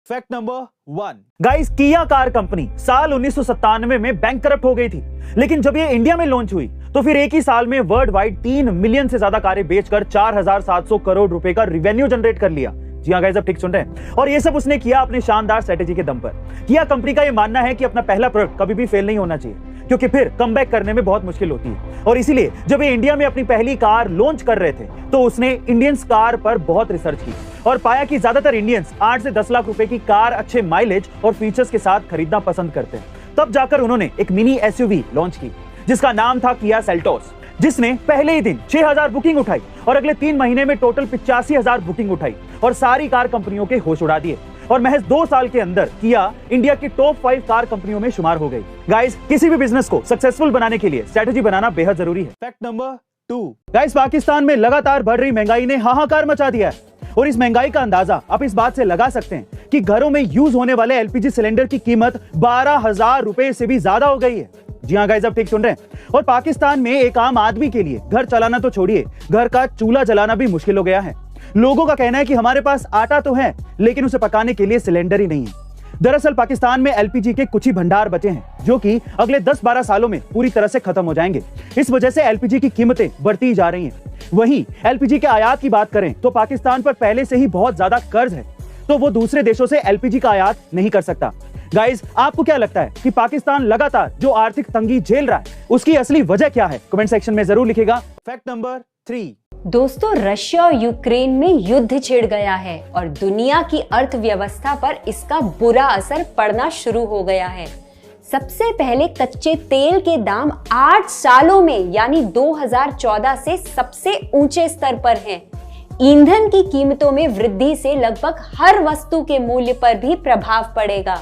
Fact number 1 guys, किया car company साल 1997 में बैंकक्रप्ट हो गई थी, लेकिन जब ये इंडिया में लॉन्च हुई तो फिर एक ही साल में वर्ल्ड वाइड 3 मिलियन से ज्यादा कारें बेचकर 4700 करोड़ रुपए का रिवेन्यू जनरेट कर लिया। जी हाँ गाइस, अब ठीक सुन रहे हैं। और ये सब उसने किया अपने शानदार स्ट्रेटेजी के दम पर। किया कंपनी का ये मानना है कि अपना पहला प्रोडक्ट कभी भी फेल नहीं होना चाहिए, क्योंकि फिर कमबैक करने में बहुत मुश्किल होती है। और इसीलिए जब ये इंडिया में अपनी पहली कार लॉन्च कर रहे थे तो उसने इंडियंस कार पर बहुत रिसर्च की और पाया कि ज्यादातर इंडियंस 8 से 10 लाख रुपए की कार अच्छे माइलेज और फीचर्स के साथ खरीदना पसंद करते हैं। तब जाकर उन्होंने एक मिनी एसयूवी लॉन्च की जिसका नाम था किया सेल्टोस, जिसने पहले ही दिन 6000 बुकिंग उठाई और अगले 3 महीने में टोटल 85,000 बुकिंग उठाई और सारी कार कंपनियों के होश उड़ा दिए। और महज 2 साल के अंदर किया इंडिया की टॉप 5 कार कंपनियों में शुमार हो गई। गाइस, किसी भी बिजनेस को सक्सेसफुल बनाने के लिए स्ट्रेटेजी बनाना बेहद जरूरी है। फैक्ट नंबर 2 गाइस, पाकिस्तान में लगातार बढ़ रही महंगाई ने हाहाकार मचा दिया है। और इस महंगाई का अंदाजा आप इस बात से लगा सकते हैं कि घरों में यूज होने वाले एलपीजी सिलेंडर की कीमत 12,000 रुपए से भी ज्यादा हो गई है। जी हाँ गाइस, अब ठीक सुन रहे हैं। और पाकिस्तान में एक आम आदमी के लिए घर चलाना तो छोड़िए, घर का चूल्हा जलाना भी मुश्किल हो गया है। लोगों का कहना है कि हमारे पास आटा तो है, लेकिन उसे पकाने के लिए सिलेंडर ही नहीं है। दरअसल पाकिस्तान में एलपीजी के कुछ ही भंडार बचे हैं, जो कि अगले 10-12 सालों में पूरी तरह से खत्म हो जाएंगे। इस वजह से एलपीजी की कीमतें बढ़ती जा रही हैं। वहीं एलपीजी के आयात की बात करें तो पाकिस्तान पर पहले से ही बहुत ज्यादा कर्ज है, तो वो दूसरे देशों से एलपीजी का आयात नहीं कर सकता। गाइस, आपको क्या लगता है कि पाकिस्तान लगातार जो आर्थिक तंगी झेल रहा है उसकी असली वजह क्या है? कमेंट सेक्शन में जरूर लिखिएगा। फैक्ट नंबर 3 दोस्तों, रशिया और यूक्रेन में युद्ध छिड़ गया है और दुनिया की अर्थव्यवस्था पर इसका बुरा असर पड़ना शुरू हो गया है। सबसे पहले कच्चे तेल के दाम 8 सालों में यानी 2014 से सबसे ऊंचे स्तर पर हैं। ईंधन की कीमतों में वृद्धि से लगभग हर वस्तु के मूल्य पर भी प्रभाव पड़ेगा।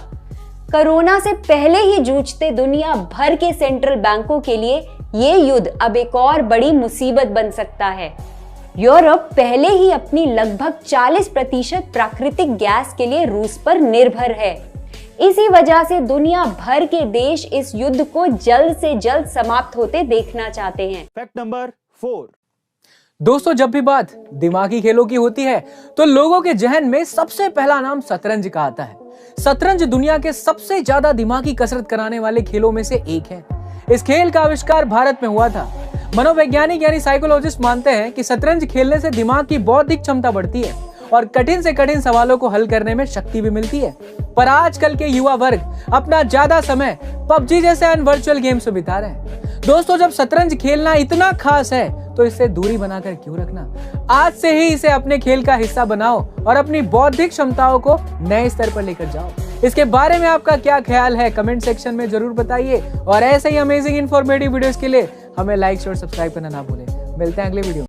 कोरोना से पहले ही जूझते दुनिया भर के सेंट्रल बैंकों के लिए ये युद्ध अब एक और बड़ी मुसीबत बन सकता है। यूरोप पहले ही अपनी लगभग 40% प्राकृतिक गैस के लिए रूस पर निर्भर है। इसी वजह से दुनिया भर के देश इस युद्ध को जल्द से जल्द समाप्त होते देखना चाहते हैं। फैक्ट नंबर 4 दोस्तों, जब भी बात दिमागी खेलों की होती है तो लोगों के जहन में सबसे पहला नाम शतरंज का आता है। शतरंज दुनिया के सबसे ज्यादा दिमागी कसरत कराने वाले खेलों में से एक है। इस खेल का आविष्कार भारत में हुआ था। मनोवैज्ञानिक यानी साइकोलॉजिस्ट मानते हैं कि शतरंज खेलने से दिमाग की बौद्धिक क्षमता बढ़ती है और कठिन से कठिन सवालों को हल करने में शक्ति भी मिलती है। पर आजकल के युवा वर्ग अपना ज्यादा समय पबजी जैसे अन्य वर्चुअल गेम्स में बिता रहे हैं। दोस्तों, जब शतरंज खेलना इतना खास है तो इससे दूरी बनाकर क्यों रखना? आज से ही इसे अपने खेल का हिस्सा बनाओ और अपनी बौद्धिक क्षमताओं को नए स्तर पर लेकर जाओ। इसके बारे में आपका क्या ख्याल है? कमेंट सेक्शन में जरूर बताइए और ऐसे ही अमेजिंग इन्फॉर्मेटिव वीडियोस के लिए हमें लाइक शेयर सब्सक्राइब करना ना भूलें। मिलते हैं अगले वीडियो।